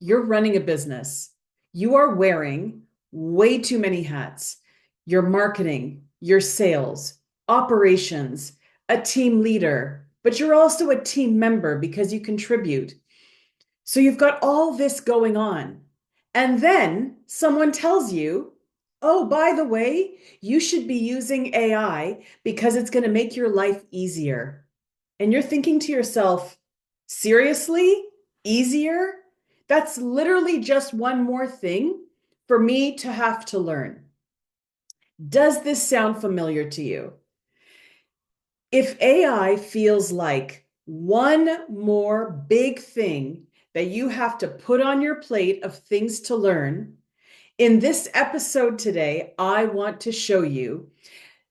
You're running a business. You are wearing way too many hats. Your marketing, your sales, operations, a team leader, but you're also a team member because you contribute. So you've got all this going on. And then someone tells you, oh, by the way, you should be using AI because it's going to make your life easier. And you're thinking to yourself, seriously? Easier? That's literally just one more thing for me to have to learn. Does this sound familiar to you? If AI feels like one more big thing that you have to put on your plate of things to learn, in this episode today, I want to show you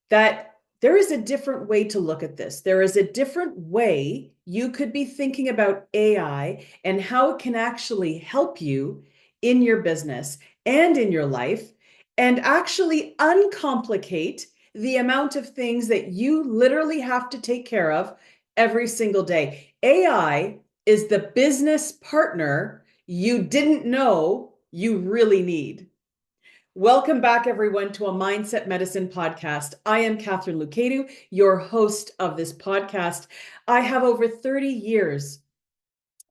that there is a different way to look at this. There is a different way you could be thinking about AI and how it can actually help you in your business and in your life, and actually uncomplicate the amount of things that you literally have to take care of every single day. AI is the business partner you didn't know you really need. Welcome back, everyone, to a Mindset Medicine podcast. I am Catherine Lucadu, your host of this podcast. I have over 30 years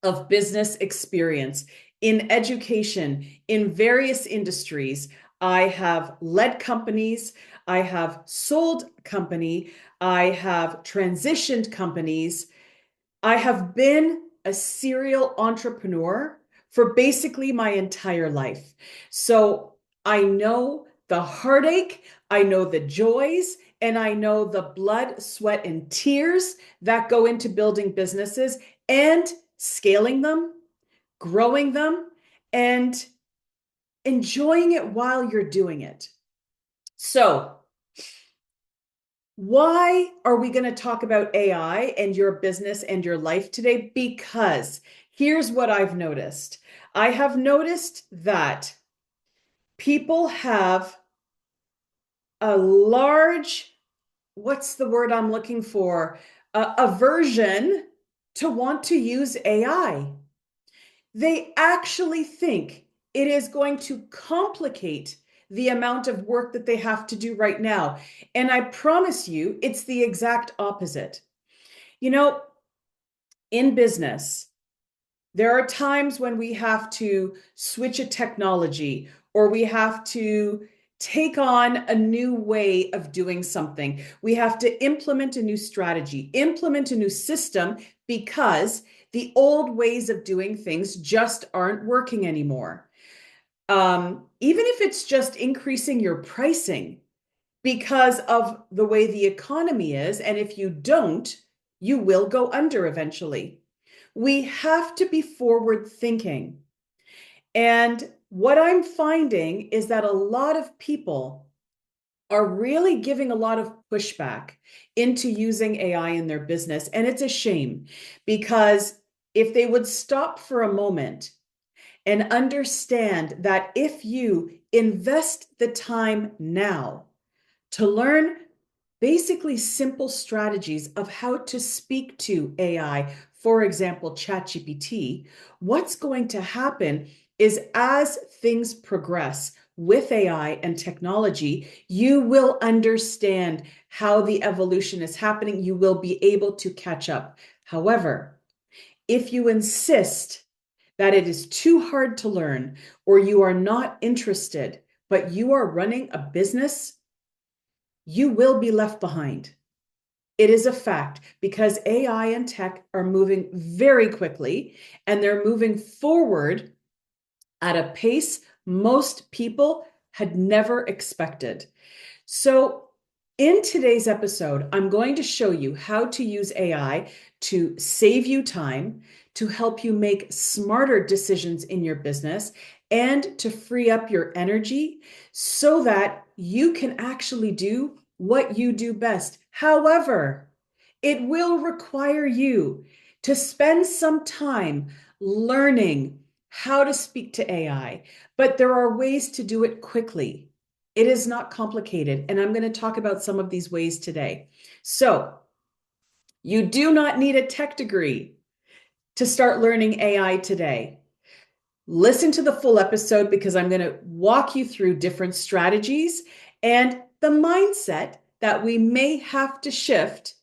of business experience in education, in various industries. I have led companies, I have sold company, I have transitioned companies. I have been a serial entrepreneur for basically my entire life. So I know the heartache, I know the joys, and I know the blood, sweat, and tears that go into building businesses and scaling them, growing them, and enjoying it while you're doing it. So, why are we going to talk about AI and your business and your life today? Because here's what I've noticed. I have noticed that people have a large, what's the word I'm looking for? Aversion to want to use AI. They actually think it is going to complicate the amount of work that they have to do right now. And I promise you, it's the exact opposite. You know, in business, there are times when we have to switch a technology or we have to take on a new way of doing something. We have to implement a new strategy, implement a new system because the old ways of doing things just aren't working anymore. Even if it's just increasing your pricing because of the way the economy is, and if you don't, you will go under eventually. We have to be forward thinking. And what I'm finding is that a lot of people are really giving a lot of pushback into using AI in their business. And it's a shame because if they would stop for a moment and understand that if you invest the time now to learn basically simple strategies of how to speak to AI, for example, ChatGPT, what's going to happen is as things progress with AI and technology, you will understand how the evolution is happening. You will be able to catch up. However, if you insist that it is too hard to learn or you are not interested, but you are running a business, you will be left behind. It is a fact because AI and tech are moving very quickly and they're moving forward at a pace most people had never expected. So, in today's episode, I'm going to show you how to use AI to save you time, to help you make smarter decisions in your business, and to free up your energy so that you can actually do what you do best. However, it will require you to spend some time learning how to speak to AI, but there are ways to do it quickly. It is not complicated, and I'm going to talk about some of these ways today. So, you do not need a tech degree to start learning AI today. listen to the full episode because I'm going to walk you through different strategies and the mindset that we may have to shift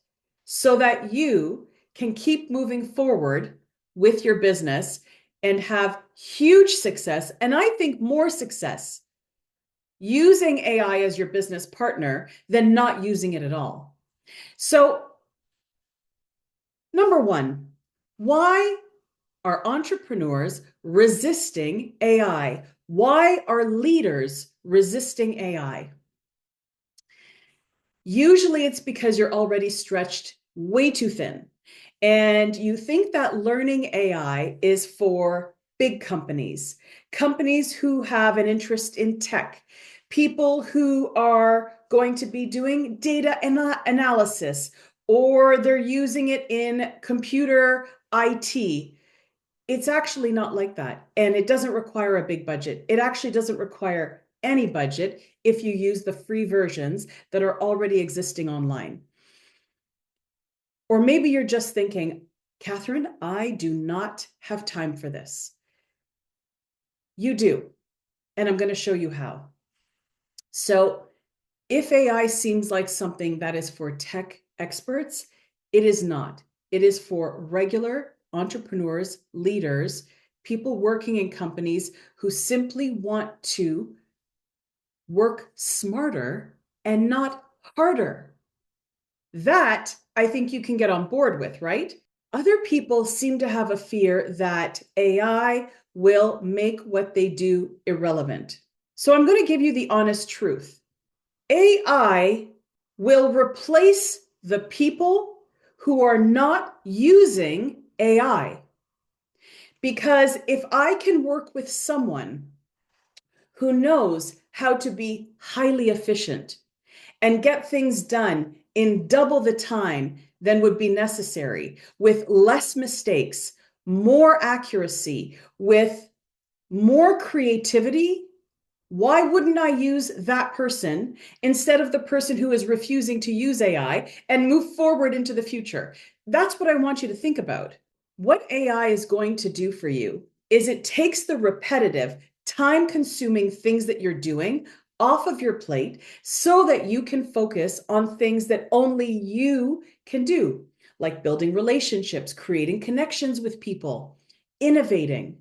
so that you can keep moving forward with your business and have huge success. And I think more success using AI as your business partner than not using it at all. So, number one, why are entrepreneurs resisting AI? Why are leaders resisting AI? Usually it's because you're already stretched way too thin. And you think that learning AI is for big companies, companies who have an interest in tech, people who are going to be doing data analysis, or they're using it in computer IT. It's actually not like that. And it doesn't require a big budget. It actually doesn't require any budget if you use the free versions that are already existing online. Or maybe you're just thinking, Catherine, I do not have time for this. You do. And I'm going to show you how. So, if AI seems like something that is for tech experts, it is not. It is for regular entrepreneurs, leaders, people working in companies who simply want to work smarter and not harder. That I think you can get on board with, right? Other people seem to have a fear that AI will make what they do irrelevant. So I'm going to give you the honest truth. AI will replace the people who are not using AI. Because if I can work with someone who knows how to be highly efficient and get things done in double the time than would be necessary, with less mistakes, more accuracy, with more creativity, why wouldn't I use that person instead of the person who is refusing to use AI and move forward into the future? That's what I want you to think about. What AI is going to do for you is it takes the repetitive, time consuming things that you're doing off of your plate so that you can focus on things that only you can do, like building relationships, creating connections with people, innovating.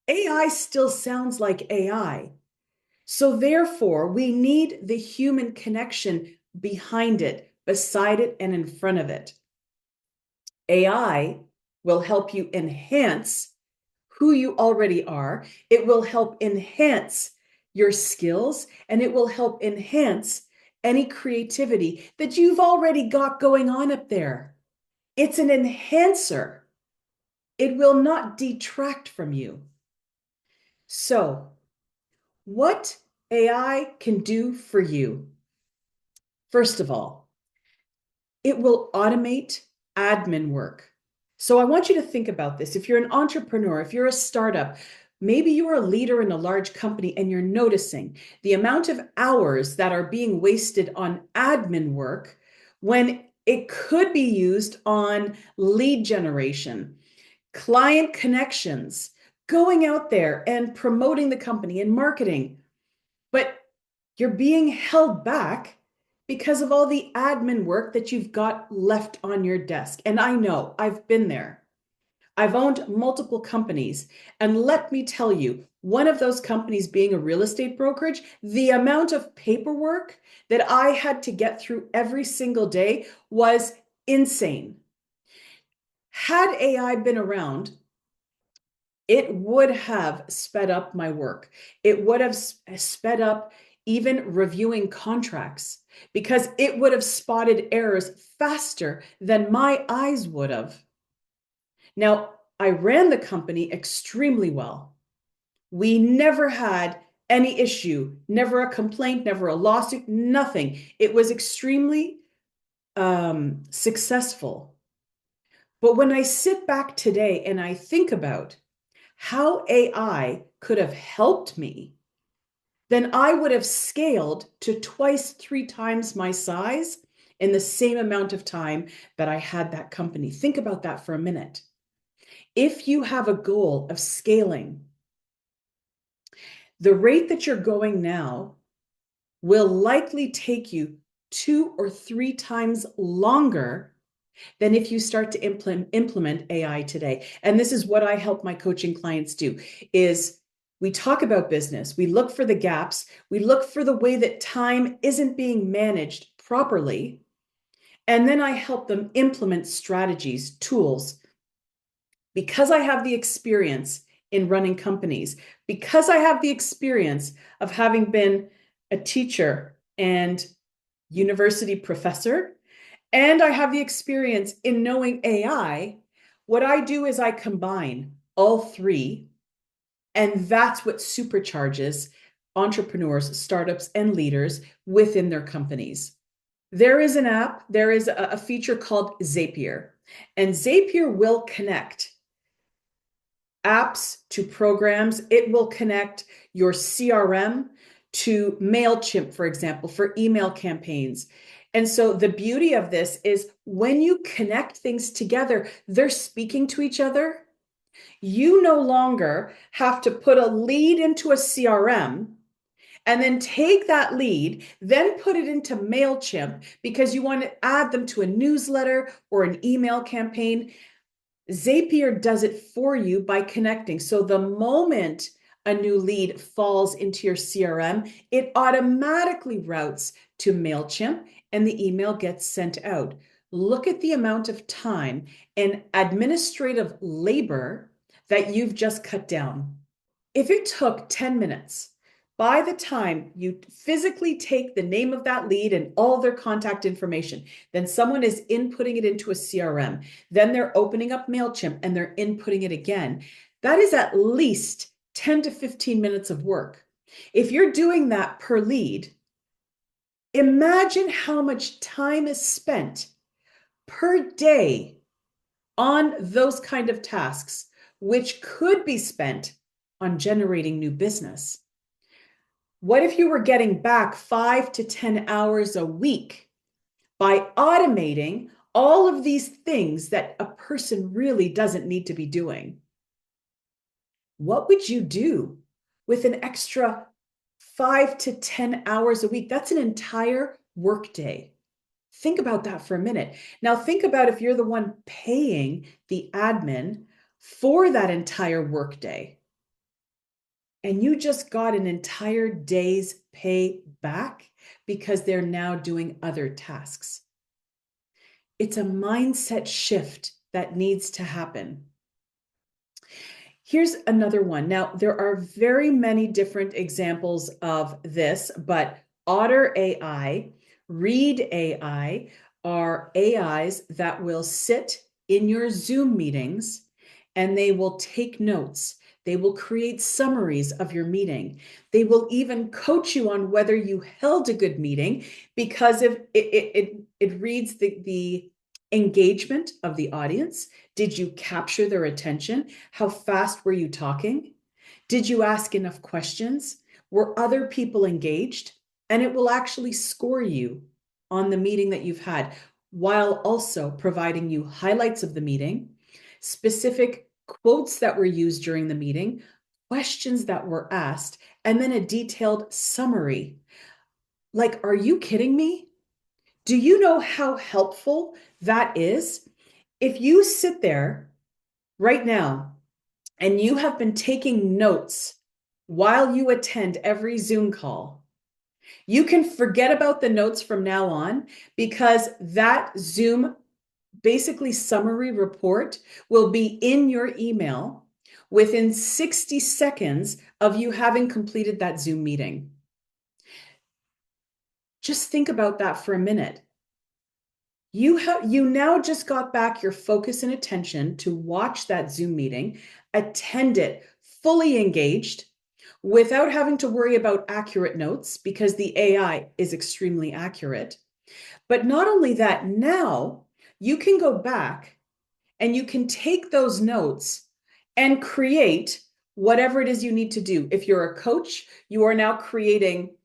AI still sounds like AI. So therefore, we need the human connection behind it, beside it, and in front of it. AI will help you enhance who you already are. It will help enhance your skills, and it will help enhance any creativity that you've already got going on up there. It's an enhancer. It will not detract from you. So, what AI can do for you? First of all, it will automate admin work. So I want you to think about this. If you're an entrepreneur, if you're a startup, maybe you're a leader in a large company and you're noticing the amount of hours that are being wasted on admin work when it could be used on lead generation, client connections, going out there and promoting the company and marketing. But you're being held back because of all the admin work that you've got left on your desk. And I know I've been there. I've owned multiple companies. And let me tell you, one of those companies being a real estate brokerage, the amount of paperwork that I had to get through every single day was insane. Had AI been around, it would have sped up my work. It would have sped up even reviewing contracts because it would have spotted errors faster than my eyes would have. Now, I ran the company extremely well. We never had any issue, never a complaint, never a lawsuit, nothing. It was extremely successful. But when I sit back today and I think about how AI could have helped me, then I would have scaled to twice, three times my size in the same amount of time that I had that company. Think about that for a minute. If you have a goal of scaling, the rate that you're going now will likely take you 2 or 3 times longer than if you start to implement AI today. And this is what I help my coaching clients do is we talk about business, we look for the gaps, we look for the way that time isn't being managed properly, and then I help them implement strategies, tools. Because I have the experience in running companies, because I have the experience of having been a teacher and university professor, and I have the experience in knowing AI, what I do is I combine all three, and that's what supercharges entrepreneurs, startups, and leaders within their companies. There is an app, there is a feature called Zapier, and Zapier will connect apps to programs. It will connect your CRM to MailChimp, for example, for email campaigns. And so the beauty of this is when you connect things together, they're speaking to each other. You no longer have to put a lead into a CRM and then take that lead, then put it into MailChimp because you want to add them to a newsletter or an email campaign. Zapier does it for you by connecting. So the moment a new lead falls into your CRM, it automatically routes to MailChimp and the email gets sent out. Look at the amount of time and administrative labor that you've just cut down. If it took 10 minutes, by the time you physically take the name of that lead and all their contact information, then someone is inputting it into a CRM. Then they're opening up MailChimp and they're inputting it again. That is at least 10 to 15 minutes of work. If you're doing that per lead, imagine how much time is spent per day on those kind of tasks, which could be spent on generating new business. What if you were getting back 5 to 10 hours a week by automating all of these things that a person really doesn't need to be doing? What would you do with an extra 5 to 10 hours a week? That's an entire workday. Think about that for a minute. Now, think about if you're the one paying the admin for that entire workday and you just got an entire day's pay back because they're now doing other tasks. It's a mindset shift that needs to happen. Here's another one. Now, there are very many different examples of this, but Otter AI, Read AI are AIs that will sit in your Zoom meetings and they will take notes. They will create summaries of your meeting. They will even coach you on whether you held a good meeting because if it reads the engagement of the audience. Did you capture their attention? How fast were you talking? Did you ask enough questions? Were other people engaged? And it will actually score you on the meeting that you've had while also providing you highlights of the meeting, specific quotes that were used during the meeting, questions that were asked, and then a detailed summary. Like, are you kidding me? Do you know how helpful that is? If you sit there right now and you have been taking notes while you attend every Zoom call, you can forget about the notes from now on because that Zoom basically summary report will be in your email within 60 seconds of you having completed that Zoom meeting. Just think about that for a minute. You now just got back your focus and attention to watch that Zoom meeting, attend it fully engaged without having to worry about accurate notes because the AI is extremely accurate. But not only that, now you can go back and you can take those notes and create whatever it is you need to do. If you're a coach, you are now creating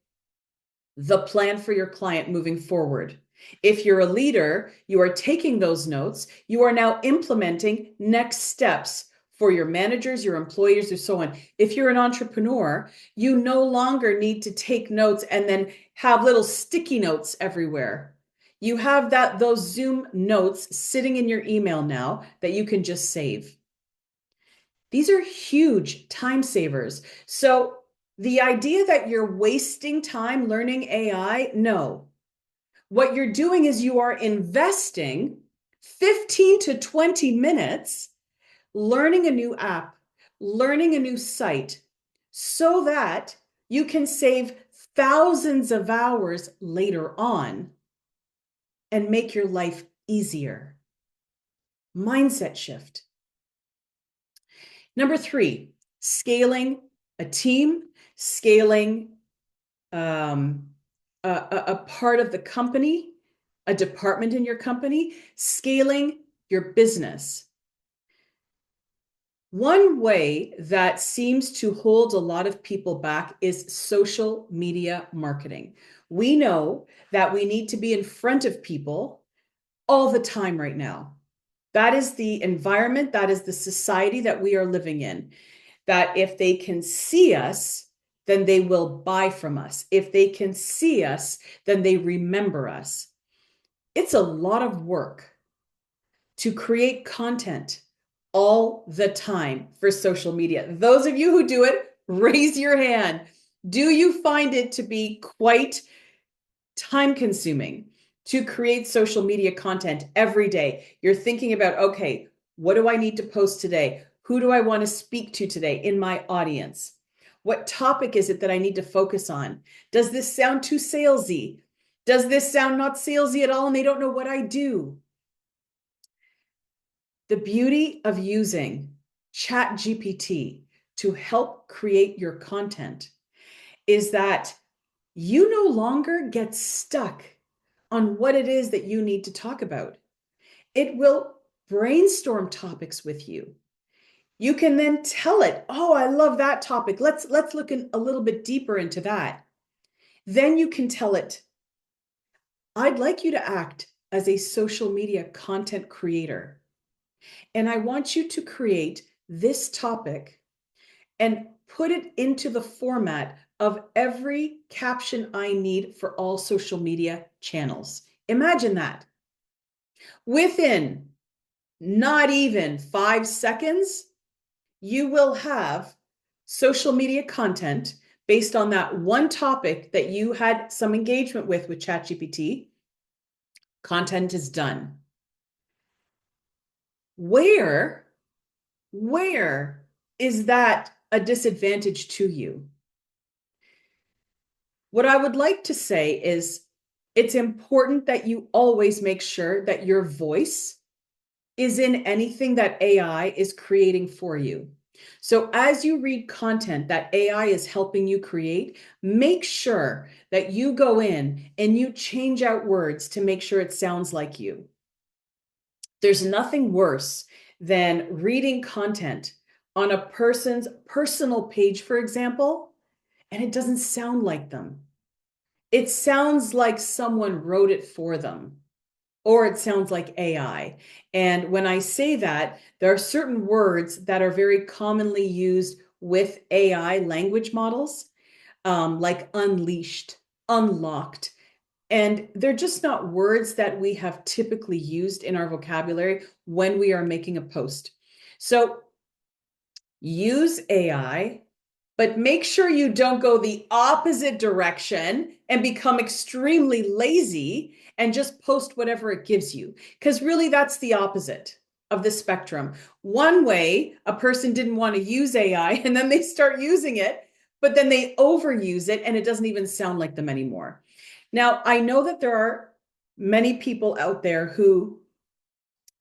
the plan for your client moving forward. If you're a leader, you are taking those notes, you are now implementing next steps for your managers, your employers, or so on. If you're an entrepreneur, you no longer need to take notes and then have little sticky notes everywhere. You have those Zoom notes sitting in your email now that you can just save. These are huge time savers. So the idea that you're wasting time learning AI, no. What you're doing is you are investing 15 to 20 minutes learning a new app, learning a new site, so that you can save thousands of hours later on and make your life easier. Mindset shift. Number 3, scaling a team, scaling a part of the company, a department in your company, scaling your business. One way that seems to hold a lot of people back is social media marketing. We know that we need to be in front of people all the time right now. That is the environment, that is the society that we are living in. That if they can see us, then they will buy from us. If they can see us, then they remember us. It's a lot of work to create content all the time for social media. Those of you who do it, raise your hand. Do you find it to be quite time consuming to create social media content every day? You're thinking about, okay, what do I need to post today? Who do I want to speak to today in my audience? What topic is it that I need to focus on? Does this sound too salesy? Does this sound not salesy at all and they don't know what I do? The beauty of using ChatGPT to help create your content is that you no longer get stuck on what it is that you need to talk about. It will brainstorm topics with you. You can then tell it, oh, I love that topic. Let's look a little bit deeper into that. Then you can tell it, I'd like you to act as a social media content creator. And I want you to create this topic and put it into the format of every caption I need for all social media channels. Imagine that. Within not even 5 seconds, you will have social media content based on that one topic that you had some engagement with ChatGPT. Content is done. Where is that a disadvantage to you? What I would like to say is it's important that you always make sure that your voice is in anything that AI is creating for you. So as you read content that AI is helping you create, make sure that you go in and you change out words to make sure it sounds like you. There's nothing worse than reading content on a person's personal page, for example, and it doesn't sound like them. It sounds like someone wrote it for them, or it sounds like AI. And when I say that, there are certain words that are very commonly used with AI language models, like unleashed, unlocked. And they're just not words that we have typically used in our vocabulary when we are making a post. So use AI, but make sure you don't go the opposite direction and become extremely lazy and just post whatever it gives you. Because really, that's the opposite of the spectrum. One way, a person didn't want to use AI and then they start using it, but then they overuse it and it doesn't even sound like them anymore. Now, I know that there are many people out there who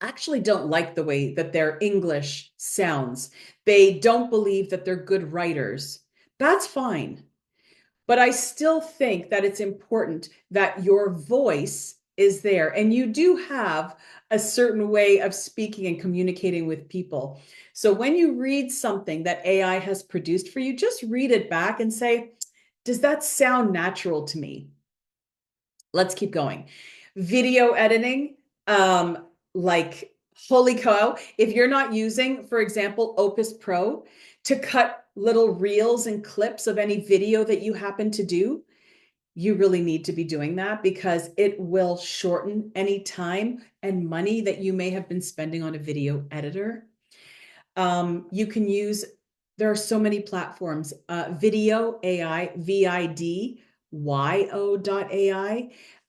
actually don't like the way that their English sounds. They don't believe that they're good writers. That's fine. But I still think that it's important that your voice is there and you do have a certain way of speaking and communicating with people. So when you read something that AI has produced for you, just read it back and say, does that sound natural to me? Let's keep going. Video editing, like Holy cow. If you're not using, for example, Opus Pro to cut little reels and clips of any video that you happen to do, you really need to be doing that because it will shorten any time and money that you may have been spending on a video editor. You can use, there are so many platforms, Video AI, VIDYO.ai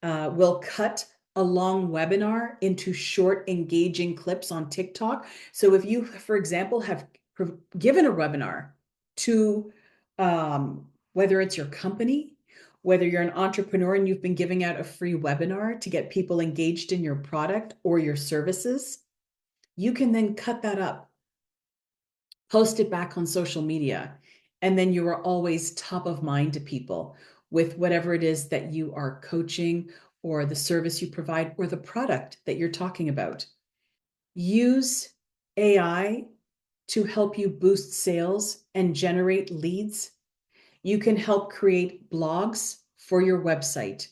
will cut a long webinar into short, engaging clips on TikTok. So if you, for example, have given a webinar to whether it's your company, whether you're an entrepreneur and you've been giving out a free webinar to get people engaged in your product or your services, you can then cut that up, post it back on social media, and then you are always top of mind to people with whatever it is that you are coaching or the service you provide or the product that you're talking about. Use AI to help you boost sales and generate leads. You can help create blogs for your website.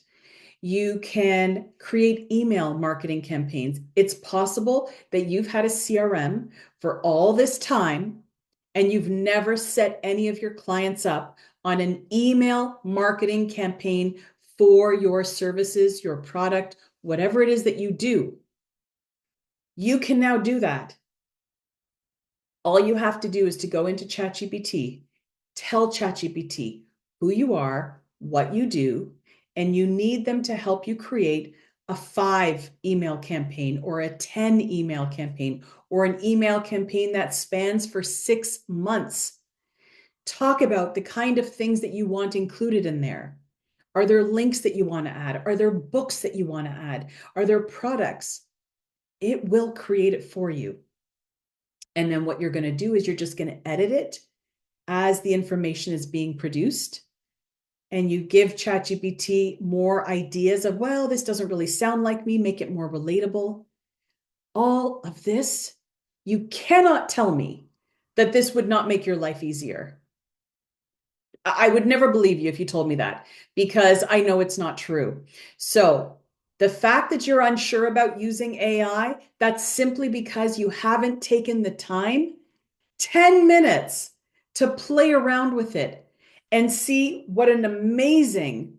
You can create email marketing campaigns. It's possible that you've had a CRM for all this time and you've never set any of your clients up on an email marketing campaign for your services, your product, whatever it is that you do. You can now do that. All you have to do is to go into ChatGPT, tell ChatGPT who you are, what you do, and you need them to help you create a 5 email campaign or a 10 email campaign or an email campaign that spans for 6 months. Talk about the kind of things that you want included in there. Are there links that you want to add? Are there books that you want to add? Are there products? It will create it for you. And then what you're going to do is you're just going to edit it as the information is being produced. And you give ChatGPT more ideas of, well, this doesn't really sound like me, make it more relatable. All of this, you cannot tell me that this would not make your life easier. I would never believe you if you told me that because I know it's not true. So the fact that you're unsure about using AI, that's simply because you haven't taken the time, 10 minutes, to play around with it and see what an amazing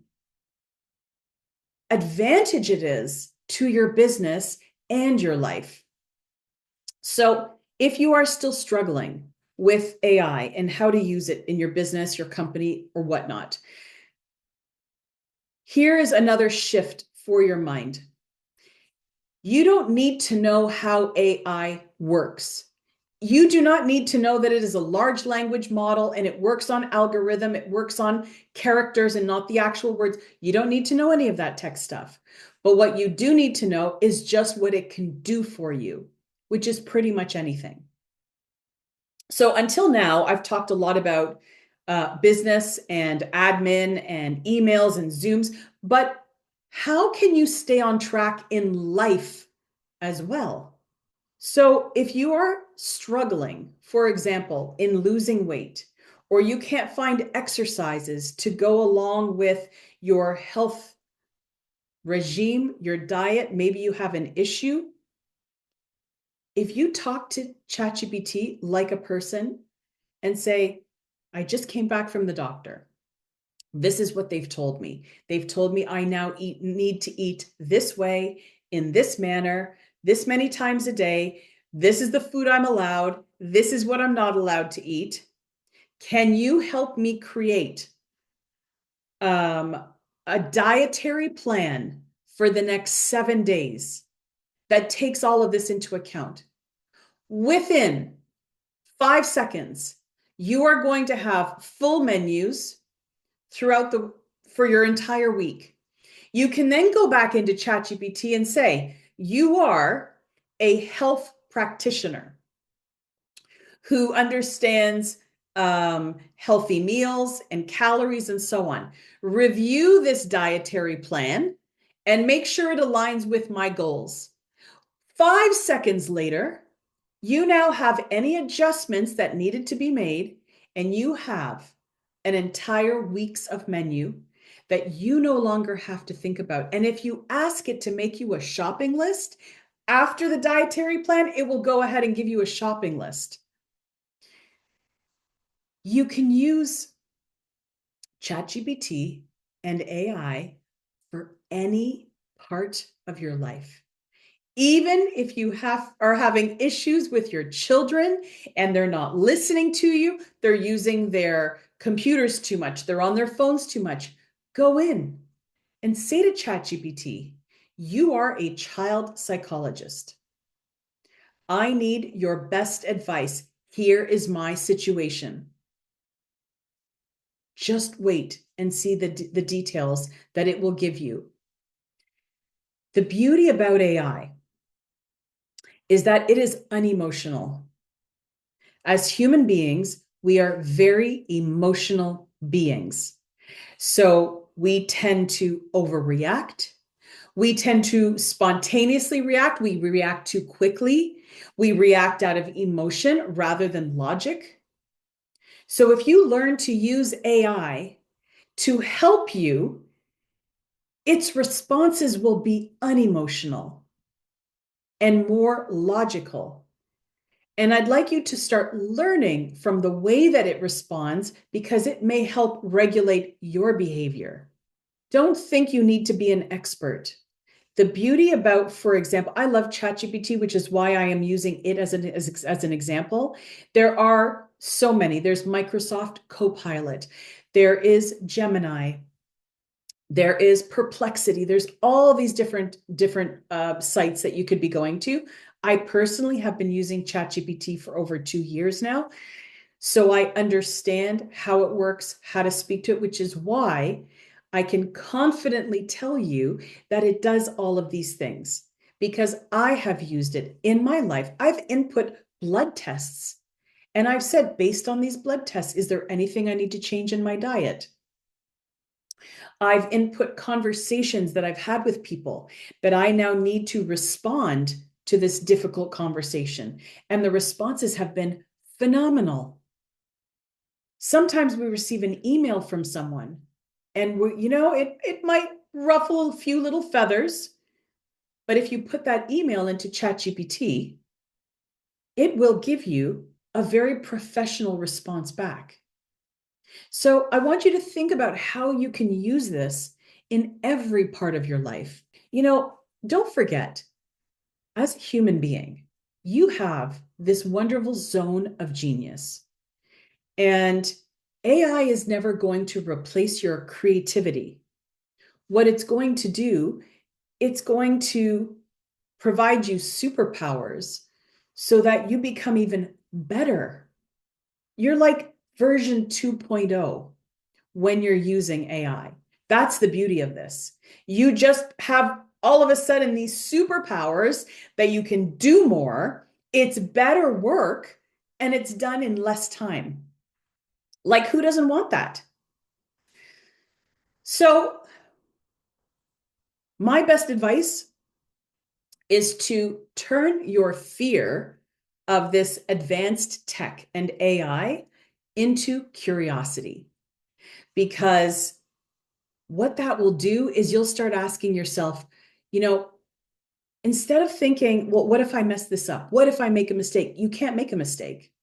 advantage it is to your business and your life. So if you are still struggling with AI and how to use it in your business, your company, or whatnot, here is another shift for your mind. You don't need to know how AI works. You do not need to know that it is a large language model and it works on algorithm, it works on characters and not the actual words. You don't need to know any of that tech stuff. But what you do need to know is just what it can do for you, which is pretty much anything. So until now, I've talked a lot about business and admin and emails and Zooms, but how can you stay on track in life as well? So if you are struggling, for example, in losing weight, or you can't find exercises to go along with your health regime, your diet, maybe you have an issue. If you talk to ChatGPT like a person and say, I just came back from the doctor. This is what they've told me. They've told me I now need to eat this way, in this manner, this many times a day. This is the food I'm allowed. This is what I'm not allowed to eat. Can you help me create a dietary plan for the next 7 days that takes all of this into account? Within 5 seconds, you are going to have full menus for your entire week. You can then go back into ChatGPT and say, you are a health practitioner who understands healthy meals and calories and so on. Review this dietary plan and make sure it aligns with my goals. 5 seconds later, you now have any adjustments that needed to be made, and you have an entire week's of menu that you no longer have to think about. And if you ask it to make you a shopping list, After the dietary plan, it will go ahead and give you a shopping list. You can use ChatGPT and AI for any part of your life. Even if you are having issues with your children and they're not listening to you, they're using their computers too much, they're on their phones too much, go in and say to ChatGPT, you are a child psychologist. I need your best advice. Here is my situation. Just wait and see the details that it will give you. The beauty about AI is that it is unemotional. As human beings, we are very emotional beings. So we tend to overreact. We tend to spontaneously react. We react too quickly. We react out of emotion rather than logic. So if you learn to use AI to help you, its responses will be unemotional and more logical. And I'd like you to start learning from the way that it responds because it may help regulate your behavior. Don't think you need to be an expert. The beauty about, for example, I love ChatGPT, which is why I am using it as an example. There are so many. There's Microsoft Copilot. There is Gemini. There is Perplexity. There's all these different sites that you could be going to. I personally have been using ChatGPT for over 2 years now. So I understand how it works, how to speak to it, which is why I can confidently tell you that it does all of these things because I have used it in my life. I've input blood tests and I've said, based on these blood tests, is there anything I need to change in my diet? I've input conversations that I've had with people that I now need to respond to this difficult conversation. And the responses have been phenomenal. Sometimes we receive an email from someone and it might ruffle a few little feathers, but if you put that email into ChatGPT, it will give you a very professional response back. So I want you to think about how you can use this in every part of your life. Don't forget, as a human being, you have this wonderful zone of genius. And AI is never going to replace your creativity. What it's going to do, it's going to provide you superpowers so that you become even better. You're like version 2.0 when you're using AI. That's the beauty of this. You just have all of a sudden these superpowers that you can do more. It's better work and it's done in less time. Like, who doesn't want that? So, my best advice is to turn your fear of this advanced tech and AI into curiosity. Because what that will do is you'll start asking yourself, instead of thinking, well, what if I mess this up? What if I make a mistake? You can't make a mistake.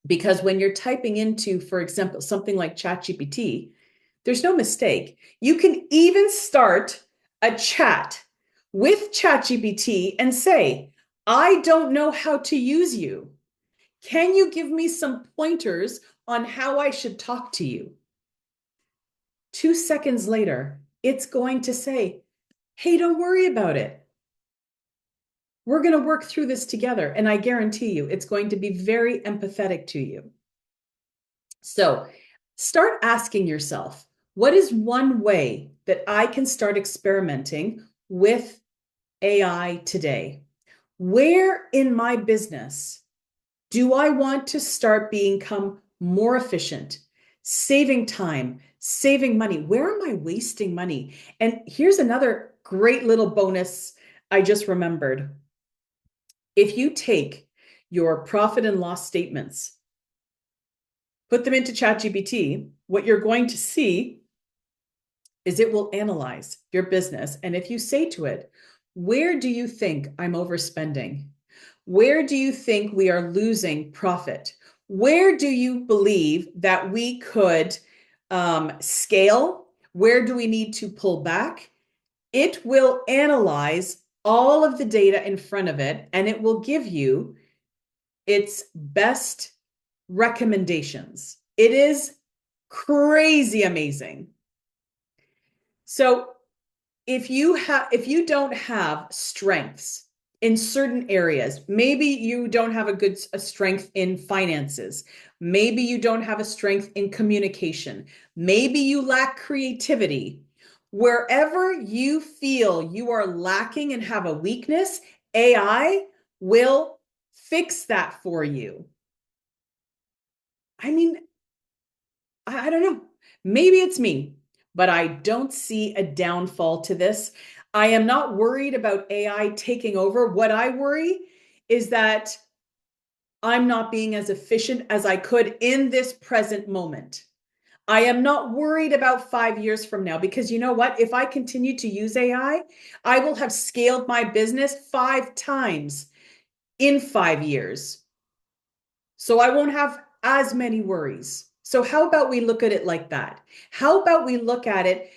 Because when you're typing into, for example, something like ChatGPT, there's no mistake. You can even start a chat with ChatGPT and say, I don't know how to use you. Can you give me some pointers on how I should talk to you? 2 seconds later, it's going to say, hey, don't worry about it. We're going to work through this together. And I guarantee you, it's going to be very empathetic to you. So start asking yourself, what is one way that I can start experimenting with AI today? Where in my business do I want to start become more efficient, saving time, saving money? Where am I wasting money? And here's another great little bonus I just remembered. If you take your profit and loss statements, put them into ChatGPT, what you're going to see is it will analyze your business. And if you say to it, Where do you think I'm overspending? Where do you think we are losing profit? Where do you believe that we could scale? Where do we need to pull back? It will analyze all of the data in front of it and it will give you its best recommendations. It is crazy amazing. So if you don't have strengths in certain areas, maybe you don't have a strength in finances, maybe you don't have a strength in communication, maybe you lack creativity, wherever you feel you are lacking and have a weakness, AI will fix that for you. I mean, I don't know. Maybe it's me, but I don't see a downfall to this. I am not worried about AI taking over. What I worry is that I'm not being as efficient as I could in this present moment. I am not worried about 5 years from now because you know what? If I continue to use AI, I will have scaled my business 5 times in 5 years. So I won't have as many worries. So, how about we look at it like that? How about we look at it?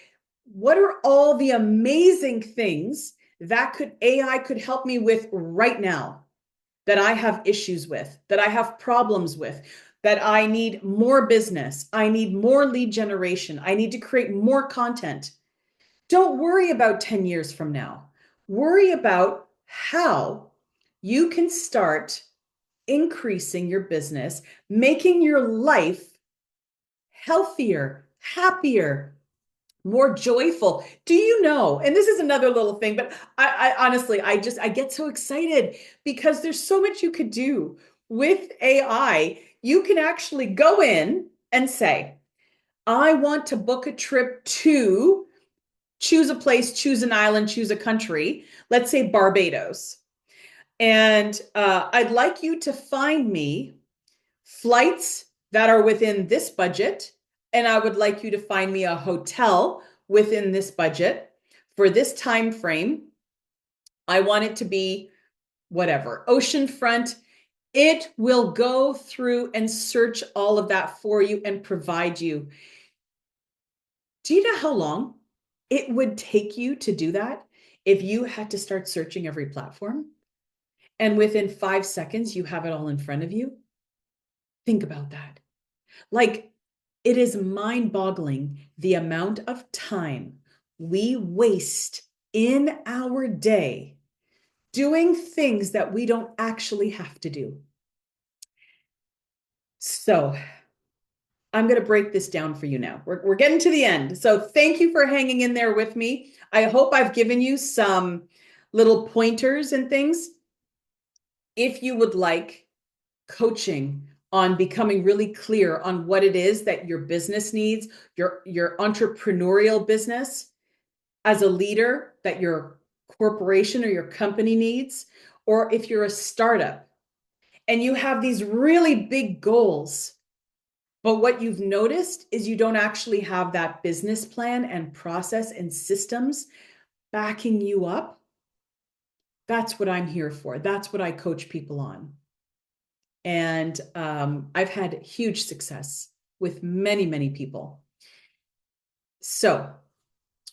What are all the amazing things that AI could help me with right now that I have issues with, that I have problems with, that I need more business, I need more lead generation, I need to create more content? Don't worry about 10 years from now. Worry about how you can start increasing your business, making your life healthier, happier, more joyful. Do you know? And this is another little thing, but I honestly, I get so excited because there's so much you could do with AI. You can actually go in and say, I want to book a trip to choose a place, choose an island, choose a country, let's say Barbados. And I'd like you to find me flights that are within this budget. And I would like you to find me a hotel within this budget for this time frame. I want it to be whatever, oceanfront. It will go through and search all of that for you and provide you. Do you know how long it would take you to do that if you had to start searching every platform? And within 5 seconds, you have it all in front of you. Think about that. Like, it is mind boggling the amount of time we waste in our day doing things that we don't actually have to do. So, I'm going to break this down for you now. We're getting to the end. So, thank you for hanging in there with me. I hope I've given you some little pointers and things. If you would like coaching on becoming really clear on what it is that your business needs, your entrepreneurial business as a leader that your corporation or your company needs, or if you're a startup and you have these really big goals, but what you've noticed is you don't actually have that business plan and process and systems backing you up. That's what I'm here for. That's what I coach people on. And I've had huge success with many, many people. So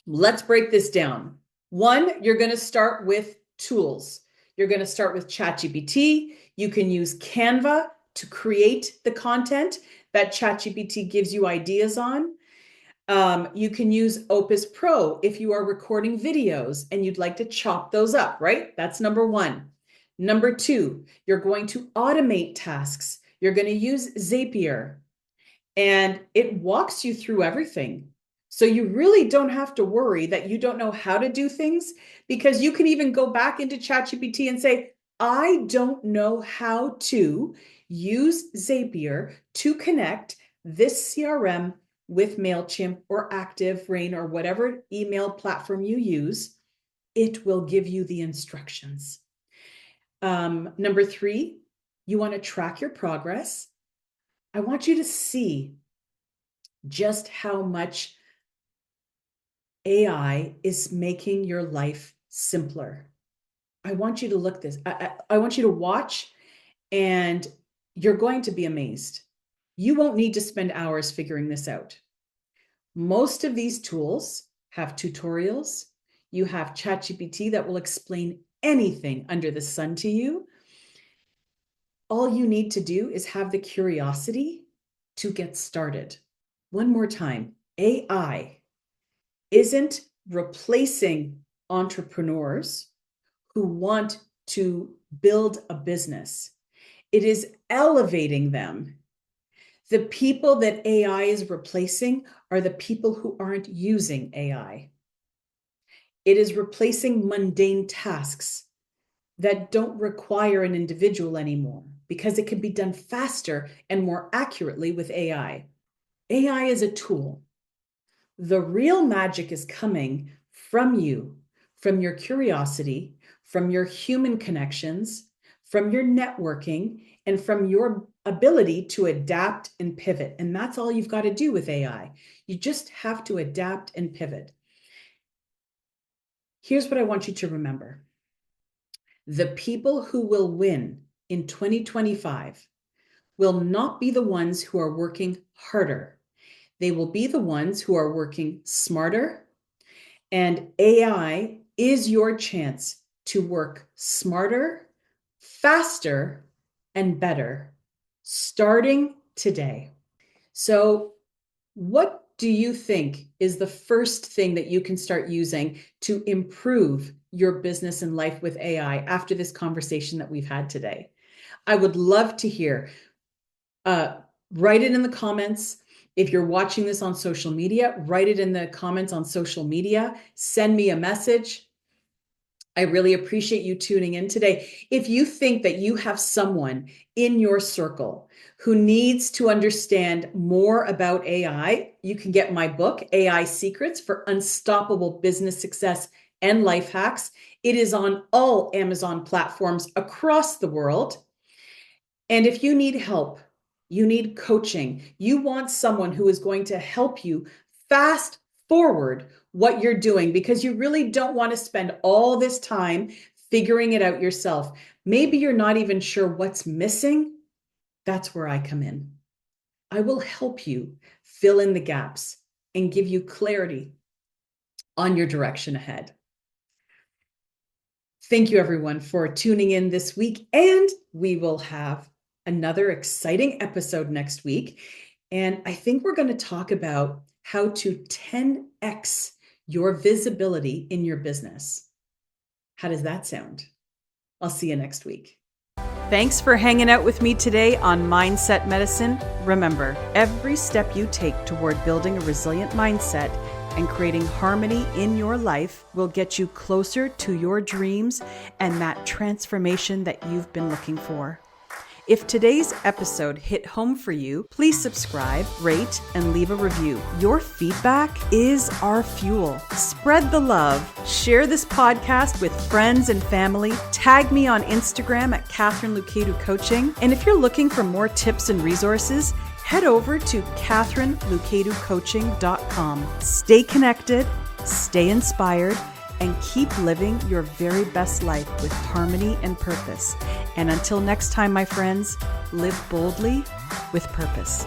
let's break this down. One, you're going to start with tools. You're going to start with ChatGPT. You can use Canva to create the content that ChatGPT gives you ideas on. You can use Opus Pro if you are recording videos and you'd like to chop those up, right? That's number one. Number two, you're going to automate tasks. You're going to use Zapier, and it walks you through everything. So you really don't have to worry that you don't know how to do things, because you can even go back into ChatGPT and say, I don't know how to use Zapier to connect this CRM with MailChimp or ActiveRain or whatever email platform you use. It will give you the instructions. Number three, you want to track your progress. I want you to see just how much AI is making your life simpler. I want you to look this. I want you to watch, and you're going to be amazed. You won't need to spend hours figuring this out. Most of these tools have tutorials. You have ChatGPT that will explain anything under the sun to you. All you need to do is have the curiosity to get started. One more time, AI isn't replacing entrepreneurs who want to build a business. It is elevating them. The people that AI is replacing are the people who aren't using AI. It is replacing mundane tasks that don't require an individual anymore because it can be done faster and more accurately with AI. AI is a tool. The real magic is coming from you, from your curiosity, from your human connections, from your networking, and from your ability to adapt and pivot. And that's all you've got to do with AI. You just have to adapt and pivot. Here's what I want you to remember. The people who will win in 2025 will not be the ones who are working harder. They will be the ones who are working smarter. And AI is your chance to work smarter, faster, and better, starting today. So, what do you think is the first thing that you can start using to improve your business and life with AI after this conversation that we've had today? I would love to hear. Write it in the comments. If you're watching this on social media, write it in the comments on social media. Send me a message. I really appreciate you tuning in today. If you think that you have someone in your circle who needs to understand more about AI, you can get my book, AI Secrets for Unstoppable Business Success and Life Hacks. It is on all Amazon platforms across the world. And if you need help, you need coaching, you want someone who is going to help you fast forward what you're doing because you really don't want to spend all this time figuring it out yourself. Maybe you're not even sure what's missing. That's where I come in. I will help you fill in the gaps and give you clarity on your direction ahead. Thank you, everyone, for tuning in this week, and we will have another exciting episode next week. And I think we're going to talk about how to 10x your visibility in your business. How does that sound? I'll see you next week. Thanks for hanging out with me today on Mindset Medicine. Remember, every step you take toward building a resilient mindset and creating harmony in your life will get you closer to your dreams and that transformation that you've been looking for. If today's episode hit home for you, please subscribe, rate, and leave a review. Your feedback is our fuel. Spread the love. Share this podcast with friends and family. Tag me on Instagram at Catherine Lukedu Coaching. And if you're looking for more tips and resources, head over to CatherineLukeduCoaching.com. Stay connected, stay inspired, and keep living your very best life with harmony and purpose. And until next time, my friends, live boldly with purpose.